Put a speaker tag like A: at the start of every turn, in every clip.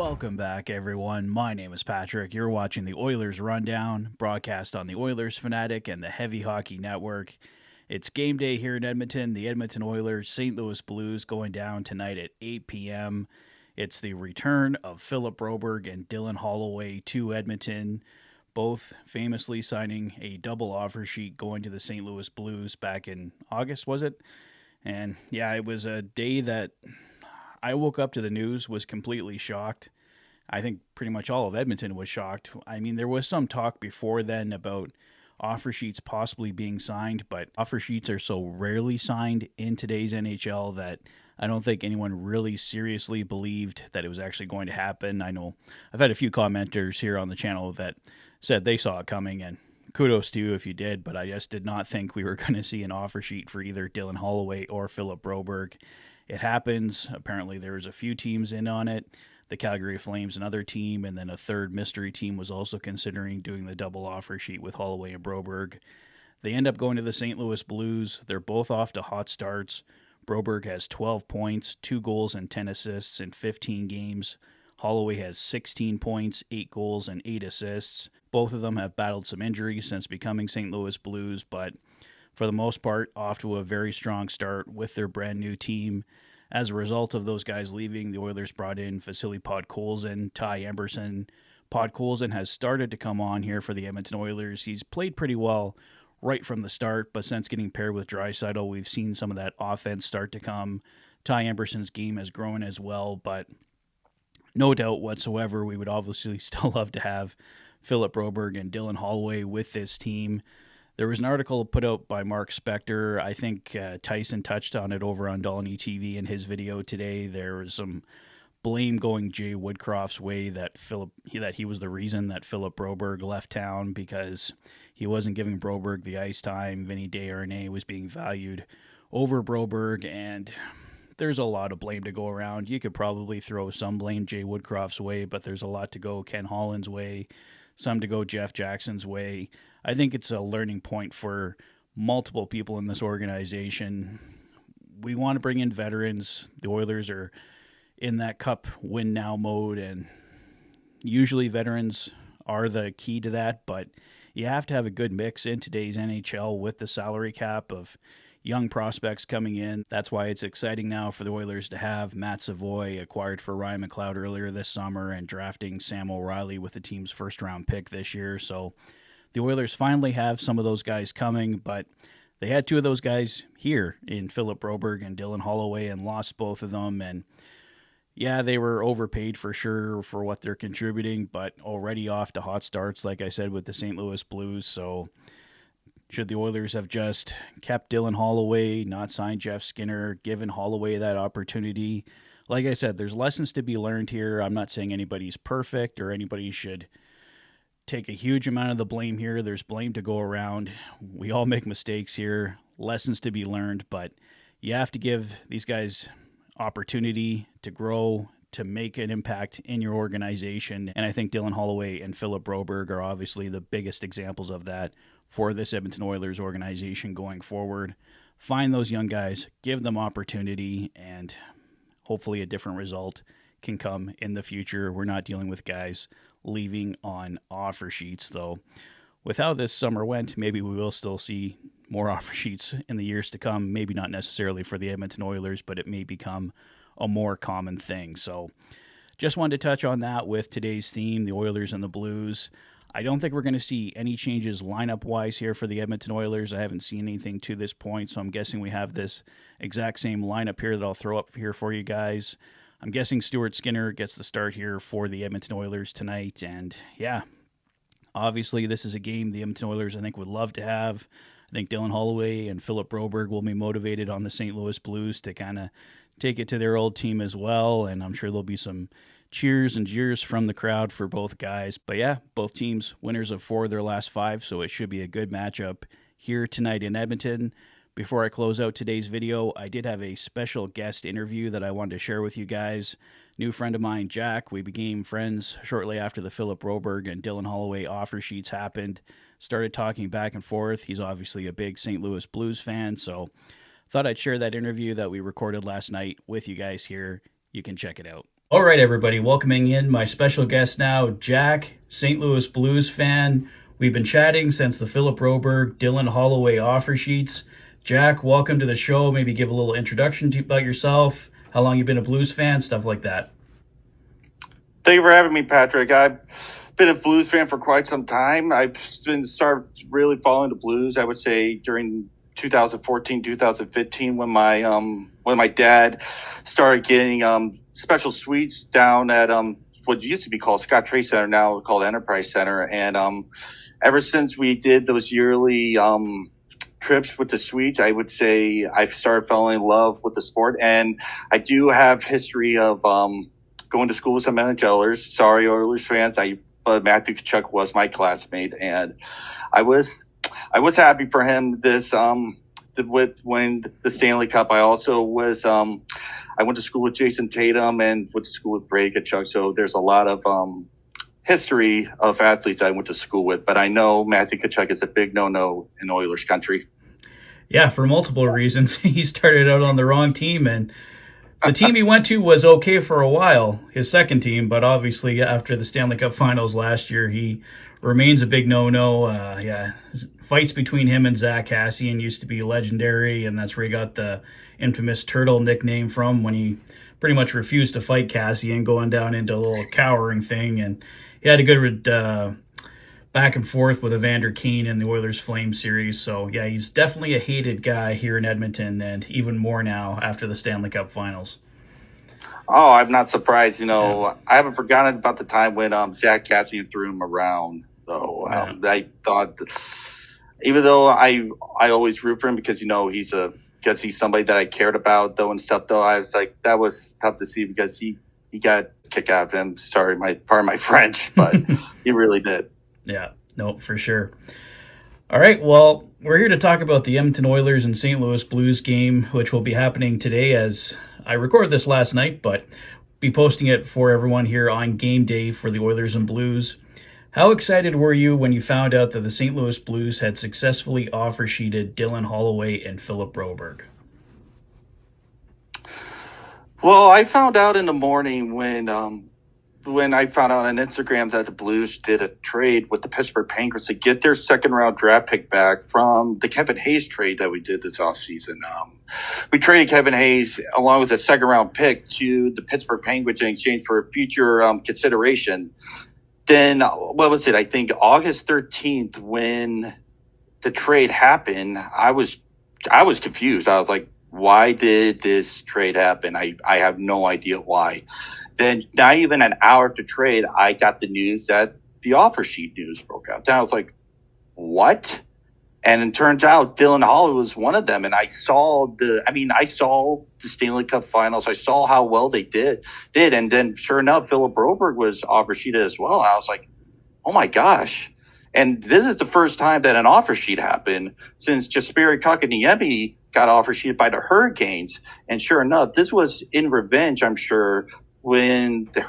A: Welcome back, everyone. My name is Patrick. You're watching the Oilers Rundown, broadcast on the Oilers Fanatic and the Heavy Hockey Network. It's game day here in Edmonton. The Edmonton Oilers, St. Louis Blues going down tonight at 8 p.m. It's the return of Philip Broberg and Dylan Holloway to Edmonton, both famously signing a double offer sheet going to the St. Louis Blues back in August, was it? And yeah, it was a day that I woke up to the news, was completely shocked. I think pretty much all of Edmonton was shocked. I mean, there was some talk before then about offer sheets possibly being signed, but offer sheets are so rarely signed in today's NHL that I don't think anyone really seriously believed that it was actually going to happen. I know I've had a few commenters here on the channel that said they saw it coming, and kudos to you if you did, but I just did not think we were going to see an offer sheet for either Dylan Holloway or Philip Broberg. It happens. Apparently there was a few teams in on it. The Calgary Flames, another team, and then a third mystery team was also considering doing the double offer sheet with Holloway and Broberg. They end up going to the St. Louis Blues. They're both off to hot starts. Broberg has 12 points, 2 goals and 10 assists in 15 games. Holloway has 16 points, 8 goals and 8 assists. Both of them have battled some injuries since becoming St. Louis Blues, but for the most part, off to a very strong start with their brand new team. As a result of those guys leaving, the Oilers brought in Vasily Podkolzin, Ty Emberson. Podkolzin has started to come on here for the Edmonton Oilers. He's played pretty well right from the start, but since getting paired with Draisaitl, we've seen some of that offense start to come. Ty Emberson's game has grown as well, but no doubt whatsoever, we would obviously still love to have Philip Broberg and Dylan Holloway with this team. There was an article put out by Mark Spector. I think Tyson touched on it over on Dolny TV in his video today. There was some blame going Jay Woodcroft's way that he was the reason that Philip Broberg left town because he wasn't giving Broberg the ice time. Vinny Desharnais was being valued over Broberg, and there's a lot of blame to go around. You could probably throw some blame Jay Woodcroft's way, but there's a lot to go Ken Holland's way, some to go Jeff Jackson's way. I think it's a learning point for multiple people in this organization. We want to bring in veterans. The Oilers are in that cup win now mode, and usually veterans are the key to that, but you have to have a good mix in today's NHL with the salary cap of young prospects coming in. That's why it's exciting now for the Oilers to have Matt Savoy acquired for Ryan McLeod earlier this summer and drafting Sam O'Reilly with the team's first-round pick this year. So the Oilers finally have some of those guys coming, but they had 2 of those guys here in Philip Broberg and Dylan Holloway and lost both of them. And yeah, they were overpaid for sure for what they're contributing, but already off to hot starts, like I said, with the St. Louis Blues. So should the Oilers have just kept Dylan Holloway, not signed Jeff Skinner, given Holloway that opportunity? Like I said, there's lessons to be learned here. I'm not saying anybody's perfect or anybody should take a huge amount of the blame here. There's blame to go around. We all make mistakes here, lessons to be learned, but you have to give these guys opportunity to grow, to make an impact in your organization. And I think Dylan Holloway and Philip Broberg are obviously the biggest examples of that for this Edmonton Oilers organization going forward. Find those young guys, give them opportunity, and hopefully a different result can come in the future. We're not dealing with guys leaving on offer sheets, though. With how this summer went, maybe we will still see more offer sheets in the years to come. Maybe not necessarily for the Edmonton Oilers, but it may become a more common thing. So just wanted to touch on that with today's theme, the Oilers and the Blues. I don't think we're going to see any changes lineup-wise here for the Edmonton Oilers. I haven't seen anything to this point, so I'm guessing we have this exact same lineup here that I'll throw up here for you guys. I'm guessing Stuart Skinner gets the start here for the Edmonton Oilers tonight. And yeah, obviously this is a game the Edmonton Oilers I think would love to have. I think Dylan Holloway and Philip Broberg will be motivated on the St. Louis Blues to kind of take it to their old team as well. And I'm sure there'll be some cheers and jeers from the crowd for both guys. But yeah, both teams winners of 4 of their last 5, so it should be a good matchup here tonight in Edmonton. Before I close out today's video, I did have a special guest interview that I wanted to share with you guys. New friend of mine, Jack. We became friends shortly after the Philip Broberg and Dylan Holloway offer sheets happened. Started talking back and forth. He's obviously a big St. Louis Blues fan, so thought I'd share that interview that we recorded last night with you guys here. You can check it out. All right, everybody, welcoming in my special guest now, Jack, St. Louis Blues fan. We've been chatting since the Philip Broberg, Dylan Holloway offer sheets. Jack, welcome to the show. Maybe give a little introduction about yourself, how long you've been a Blues fan, stuff like that.
B: Thank you for having me, Patrick. I've been a Blues fan for quite some time. I've started really following the Blues, I would say, during 2014, 2015, when my dad started getting special suites down at what used to be called Scott Trade Center, now called Enterprise Center. And ever since we did those yearly trips with the suites, I would say I've started falling in love with the sport. And I do have history of going to school with some NHLers. Sorry, Oilers fans. Matthew Tkachuk was my classmate, and I was happy for him with winning the Stanley Cup. I also was I went to school with Jason Tatum and went to school with Brady Tkachuk. So there's a lot of history of athletes I went to school with. But I know Matthew Tkachuk is a big no-no in Oilers country.
A: Yeah, for multiple reasons. He started out on the wrong team, and the team he went to was okay for a while, his second team, but obviously after the Stanley Cup Finals last year, he remains a big no-no. Fights between him and Zach Kassian used to be legendary, and that's where he got the infamous Turtle nickname from, when he pretty much refused to fight Kassian, going down into a little cowering thing. And he had a good back and forth with Evander Kane in the Oilers Flames series. So yeah, he's definitely a hated guy here in Edmonton, and even more now after the Stanley Cup Finals.
B: Oh, I'm not surprised. I haven't forgotten about the time when Zach Kassian threw him around, though. I thought, even though I always root for him because he's somebody that I cared about, though, and stuff, though, I was like, that was tough to see because he got a kick out of him. Sorry, pardon my French, but he really did.
A: Yeah, no, for sure. All right, well, we're here to talk about the Edmonton Oilers and St. Louis Blues game, which will be happening today as I recorded this last night, but be posting it for everyone here on game day for the Oilers and Blues. How excited were you when you found out that the St. Louis Blues had successfully offer-sheeted Dylan Holloway and Philip Broberg?
B: Well, I found out in the morning when I found out on Instagram that the Blues did a trade with the Pittsburgh Penguins to get their second-round draft pick back from the Kevin Hayes trade that we did this offseason. We traded Kevin Hayes along with a second-round pick to the Pittsburgh Penguins in exchange for future consideration. Then, what was it? I think August 13th when the trade happened, I was confused. I was like, why did this trade happen? I have no idea why. Then not even an hour after trade, I got the news that the offer sheet news broke out. Then I was like, what? And it turns out Dylan Holloway was one of them. And I saw the Stanley Cup Finals. I saw how well they did. And then sure enough, Philip Broberg was offer sheeted as well. I was like, oh my gosh. And this is the first time that an offer sheet happened since Jesperi Kotkaniemi got offer sheeted by the Hurricanes. And sure enough, this was in revenge, I'm sure, when the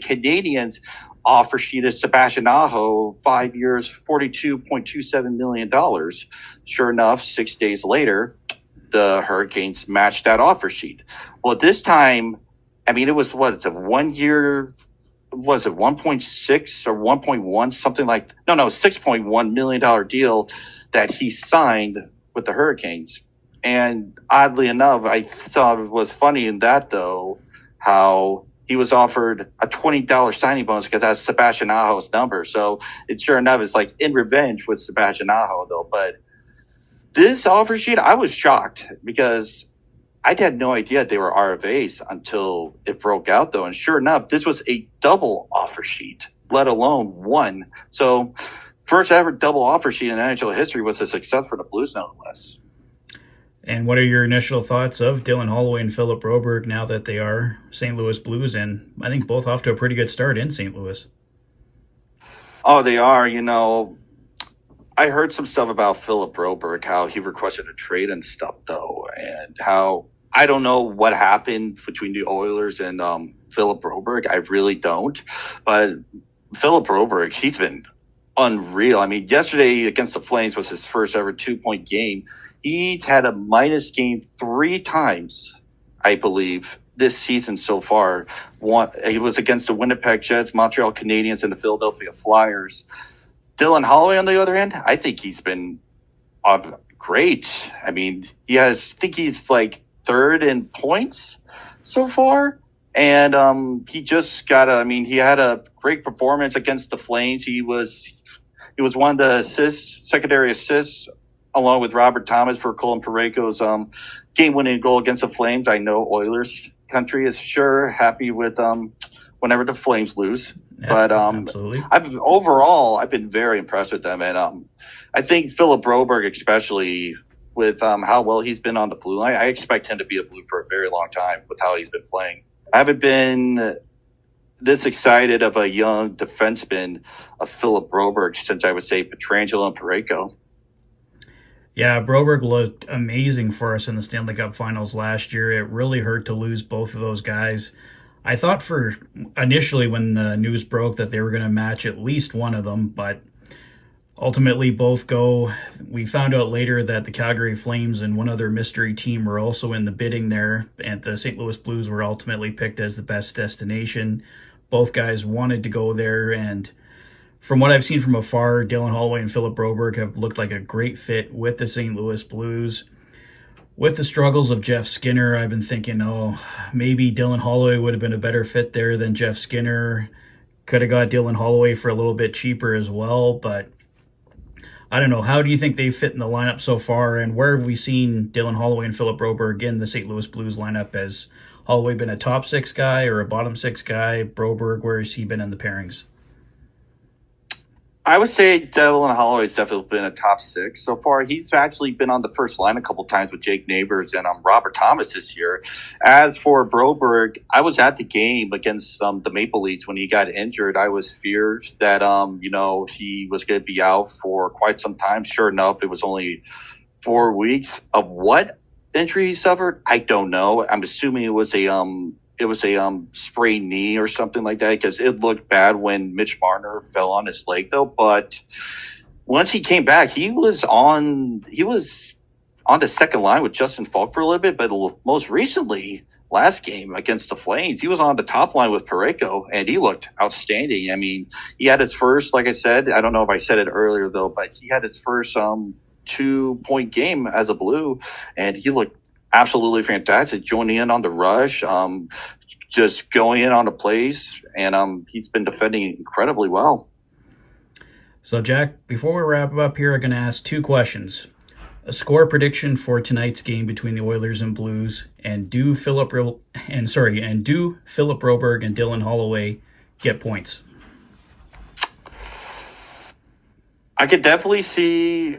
B: Canadians offer sheeted Sebastian Aho 5 years, $42.27 million. Sure enough, 6 days later, the Hurricanes matched that offer sheet. Well, this time, it was it's a 1 year, was it 1.6 or 1.1, something like, $6.1 million deal that he signed with the Hurricanes. And oddly enough, I thought it was funny in that, though, how he was offered a $20 signing bonus because that's Sebastian Aho's number. So it sure enough is like in revenge with Sebastian Aho, though. But this offer sheet, I was shocked because I had no idea they were RFAs until it broke out, though. And sure enough, this was a double offer sheet, let alone one. So first ever double offer sheet in NHL history was a success for the Blues, nonetheless.
A: And what are your initial thoughts of Dylan Holloway and Philip Broberg now that they are St. Louis Blues, and I think both off to a pretty good start in St. Louis?
B: Oh, they are. I heard some stuff about Philip Broberg, how he requested a trade and stuff, though, and how I don't know what happened between the Oilers and Philip Broberg. I really don't. But Philip Broberg, he's been unreal. Yesterday against the Flames was his first ever 2-point game. He's had a minus game 3 times, I believe, this season so far. He was against the Winnipeg Jets, Montreal Canadiens, and the Philadelphia Flyers. Dylan Holloway, on the other hand, I think he's been great. I mean, I think he's like third in points so far. And he just he had a great performance against the Flames. He was one of the secondary assists, along with Robert Thomas, for Colin Parayko's game-winning goal against the Flames. I know Oilers country is sure happy with whenever the Flames lose.
A: Yeah,
B: but
A: absolutely.
B: I've been very impressed with them, and I think Philip Broberg, especially with how well he's been on the blue line, I expect him to be a Blue for a very long time with how he's been playing. I haven't been this excited of a young defenseman of Philip Broberg since, I would say, Pietrangelo and Parayko.
A: Yeah, Broberg looked amazing for us in the Stanley Cup Finals last year. It really hurt to lose both of those guys. I thought initially when the news broke that they were going to match at least one of them, but ultimately both go. We found out later that the Calgary Flames and one other mystery team were also in the bidding there, and the St. Louis Blues were ultimately picked as the best destination. Both guys wanted to go there, and from what I've seen from afar, Dylan Holloway and Philip Broberg have looked like a great fit with the St. Louis Blues. With the struggles of Jeff Skinner, I've been thinking, maybe Dylan Holloway would have been a better fit there than Jeff Skinner. Could have got Dylan Holloway for a little bit cheaper as well, but I don't know. How do you think they fit in the lineup so far, and where have we seen Dylan Holloway and Philip Broberg in the St. Louis Blues lineup? Has Holloway been a top six guy or a bottom six guy? Broberg, where has he been in the pairings?
B: I would say Dylan Holloway's definitely been a top six so far. He's actually been on the first line a couple times with Jake Neighbors and Robert Thomas this year. As for Broberg, I was at the game against the Maple Leafs when he got injured. I was feared that he was going to be out for quite some time. Sure enough, it was only 4 weeks. Of what injury he suffered, I don't know. I'm assuming it was a sprained knee or something like that, because it looked bad when Mitch Marner fell on his leg, though. But once he came back, he was on the second line with Justin Falk for a little bit. But most recently, last game against the Flames, he was on the top line with Parayko, and he looked outstanding. I mean, he had his first, like I said, I don't know if I said it earlier though, but he had his first 2-point game as a Blue, and he looked absolutely fantastic, joining in on the rush, just going in on the plays, and he's been defending incredibly well.
A: So, Jack, before we wrap up here, I'm going to ask 2 questions. A score prediction for tonight's game between the Oilers and Blues, and do Philip Broberg and Dylan Holloway get points?
B: I could definitely see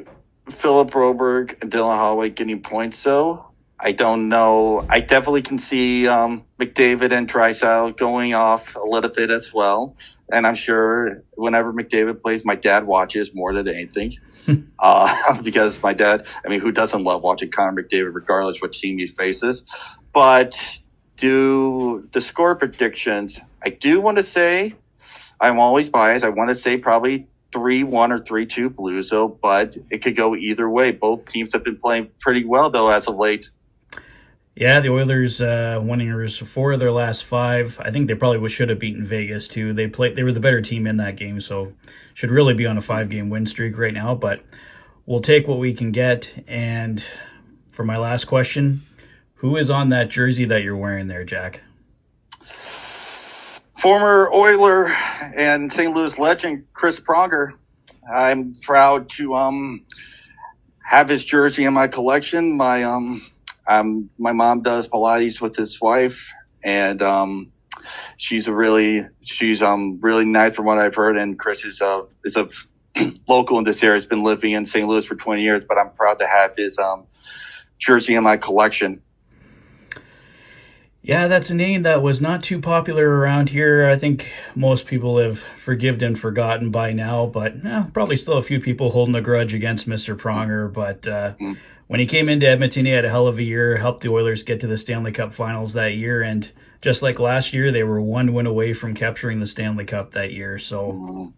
B: Philip Broberg and Dylan Holloway getting points, though. I don't know. I definitely can see McDavid and Draisaitl going off a little bit as well. And I'm sure whenever McDavid plays, my dad watches more than anything. Because my dad, who doesn't love watching Connor McDavid regardless what team he faces? But do the score predictions, I do want to say, I'm always biased. I want to say probably 3-1 or 3-2 Blues, though, but it could go either way. Both teams have been playing pretty well, though, as of late.
A: Yeah, the Oilers winning 4 of their last 5. I think they probably should have beaten Vegas too. They were the better team in that game, so should really be on a 5-game win streak right now. But we'll take what we can get. And for my last question, who is on that jersey that you're wearing there, Jack?
B: Former Oiler and St. Louis legend Chris Pronger. I'm proud to have his jersey in my collection. My mom does Pilates with his wife, and she's really nice from what I've heard. And Chris is a local in this area. Has been living in St. Louis for 20 years, but I'm proud to have his jersey in my collection.
A: Yeah, that's a name that was not too popular around here. I think most people have forgiven and forgotten by now, but probably still a few people holding a grudge against Mr. Pronger. But when he came into Edmonton, he had a hell of a year, helped the Oilers get to the Stanley Cup Finals that year, and just like last year, they were 1 win away from capturing the Stanley Cup that year. So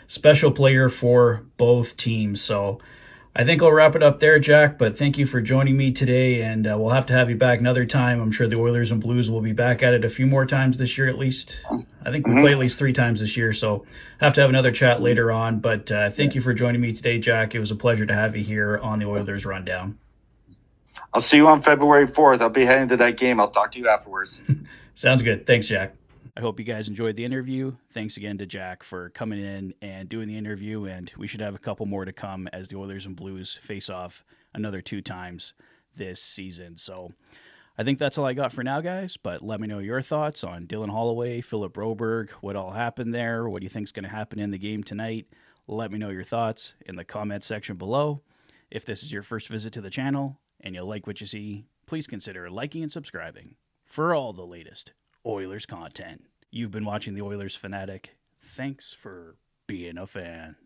A: special player for both teams. So I think I'll wrap it up there, Jack, but thank you for joining me today, and we'll have to have you back another time. I'm sure the Oilers and Blues will be back at it a few more times this year at least. I think we play at least 3 times this year, so have to have another chat later on. But thank you for joining me today, Jack. It was a pleasure to have you here on the Oilers Rundown.
B: I'll see you on February 4th. I'll be heading to that game. I'll talk to you afterwards.
A: Sounds good. Thanks, Jack. I hope you guys enjoyed the interview. Thanks again to Jack for coming in and doing the interview, and we should have a couple more to come as the Oilers and Blues face off another 2 times this season. So I think that's all I got for now, guys, but let me know your thoughts on Dylan Holloway, Philip Broberg, what all happened there, what do you think is going to happen in the game tonight. Let me know your thoughts in the comment section below. If this is your first visit to the channel and you like what you see, please consider liking and subscribing for all the latest Oilers content. You've been watching the Oilers Fanatic. Thanks for being a fan.